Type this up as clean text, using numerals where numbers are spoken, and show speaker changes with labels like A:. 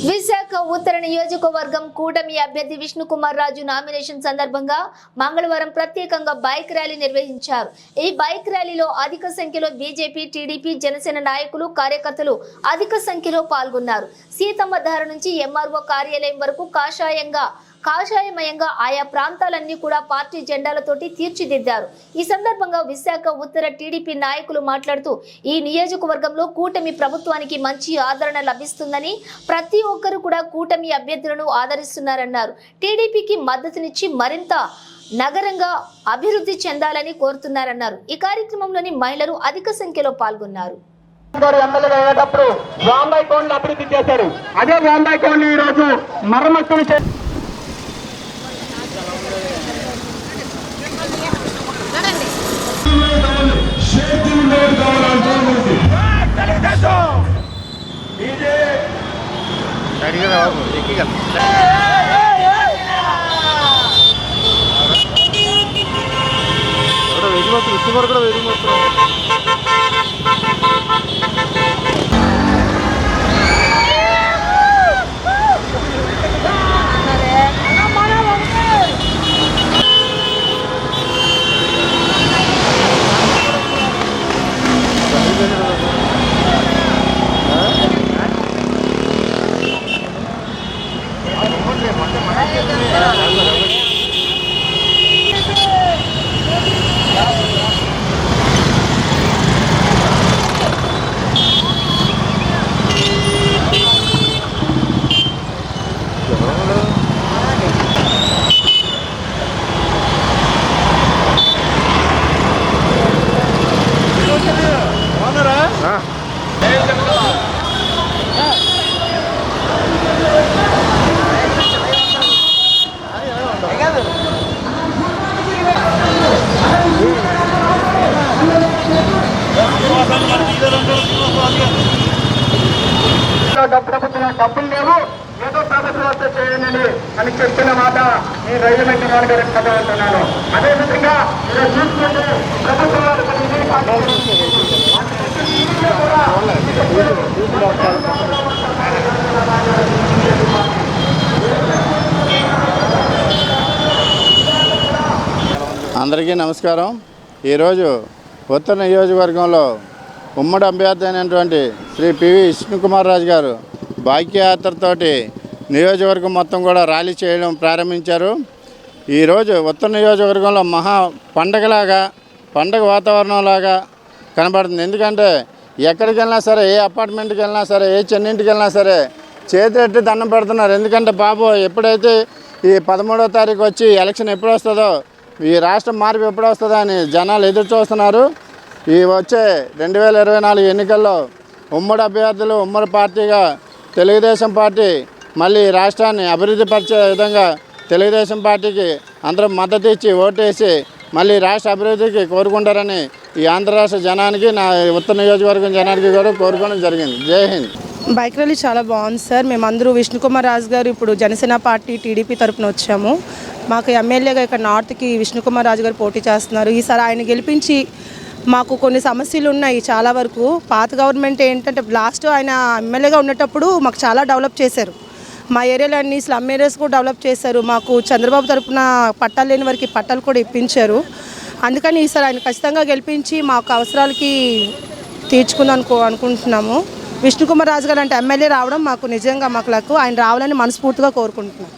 A: విశాఖ ఉత్తర నియోజకవర్గం కూటమి అభ్యర్థి విష్ణుకుమార్ రాజు నామినేషన్ సందర్భంగా మంగళవారం ప్రత్యేకంగా బైక్ ర్యాలీ నిర్వహించారు. ఈ బైక్ ర్యాలీలో అధిక సంఖ్యలో బీజేపీ, టీడీపీ, జనసేన నాయకులు, కార్యకర్తలు అధిక సంఖ్యలో పాల్గొన్నారు. సీతమ్మధార నుంచి ఎంఆర్ఓ కార్యాలయం వరకు కాషాయమయంగా ఆయా ప్రాంతాలన్నీ కూడా పార్టీ జెండాలతోటి తీర్చిదిద్దారు. ఈ సందర్భంగా విశాఖ ఉత్తర టీడీపీ నాయకులు మాట్లాడుతూ ఈ నియోజకవర్గంలో కూటమి ప్రభుత్వానికి మంచి ఆదరణ లభిస్తుందని, ప్రతి ఒక్కరు కూడా కూటమి అభ్యర్థులను ఆదరిస్తున్నారన్నారు. టీడీపీకి మద్దతునిచ్చి మరింత నగరంగా అభివృద్ధి చెందాలని కోరుతున్నారన్నారు. ఈ కార్యక్రమంలోని మహిళలు అధిక సంఖ్యలో పాల్గొన్నారు.
B: అభివృద్ధి చేశారు. అదే వాంబాయి కోన్ ఈ రోజు మరమ్మతులు డబ్బులు లేవు, ఏదో ప్రభుత్వం వస్తే చేయండి అని చెప్పిన మాట ఈ రైలు మెట్టిన గారికి చదవుతున్నాను. అదేవిధంగా చూసుకుంటే ప్రభుత్వాలు
C: అందరికీ నమస్కారం. ఈరోజు ఉత్తర నియోజకవర్గంలో ఉమ్మడి అభ్యర్థి అయినటువంటి శ్రీ పివి విష్ణుకుమార్ రాజు గారు బైక్యాత్రతోటి నియోజకవర్గం మొత్తం కూడా ర్యాలీ చేయడం ప్రారంభించారు. ఈరోజు ఉత్తర నియోజకవర్గంలో మహా పండగ వాతావరణంలాగా కనబడుతుంది. ఎందుకంటే ఎక్కడికి వెళ్ళినా సరే, ఏ అపార్ట్మెంట్కి వెళ్ళినా సరే, ఏ చెన్నింటికి వెళ్ళినా సరే చేతులెట్టి దండం పెడుతున్నారు. ఎందుకంటే బాబు ఎప్పుడైతే ఈ 13వ తారీఖు వచ్చి ఎలక్షన్ ఎప్పుడు వస్తుందో, ఈ రాష్ట్రం మార్పు ఎప్పుడు వస్తుందో అని జనాలు ఎదురు చూస్తున్నారు. ఈ వచ్చే 2024 ఎన్నికల్లో ఉమ్మడి అభ్యర్థులు, ఉమ్మడి పార్టీగా తెలుగుదేశం పార్టీ మళ్ళీ రాష్ట్రాన్ని అభివృద్ధి పరిచే విధంగా తెలుగుదేశం పార్టీకి అందరూ మద్దతు ఇచ్చి ఓటేసి మళ్ళీ రాష్ట్ర అభివృద్ధికి కోరుకుంటారని ఈ ఆంధ్ర రాష్ట్ర జనానికి, నా ఉత్తర నియోజకవర్గం జనానికి కూడా కోరుకోవడం జరిగింది. జై హింద్.
D: బైక్ ర్యాలీ చాలా బాగుంది సార్. మేమందరూ విష్ణుకుమార్ రాజు గారు ఇప్పుడు జనసేన పార్టీ టీడీపీ తరఫున వచ్చాము. మాకు ఎమ్మెల్యేగా ఇక్కడ నార్త్కి విష్ణుకుమార్ రాజు గారు పోటీ చేస్తున్నారు. ఈసారి ఆయన గెలిపించి మాకు కొన్ని సమస్యలు ఉన్నాయి. చాలా వరకు పాత గవర్నమెంట్ ఏంటంటే లాస్ట్ ఆయన ఎమ్మెల్యేగా ఉండేటప్పుడు మాకు చాలా డెవలప్ చేశారు. మా ఏరియాలో అన్ని స్లమ్ ఏరియాస్ కూడా డెవలప్ చేశారు. మాకు చంద్రబాబు తరఫున పట్టాలు లేని వారికి పట్టాలు కూడా ఇప్పించారు. అందుకని ఈసారి ఆయన ఖచ్చితంగా గెలిపించి మాకు అవసరాలకి తీర్చుకుందాం అనుకుంటున్నాము. విష్ణుకుమార్ రాజు గారు అంటే ఎమ్మెల్యే రావడం మాకు నిజంగా మాకు లక్కు. ఆయన రావాలని మనస్ఫూర్తిగా కోరుకుంటున్నాం.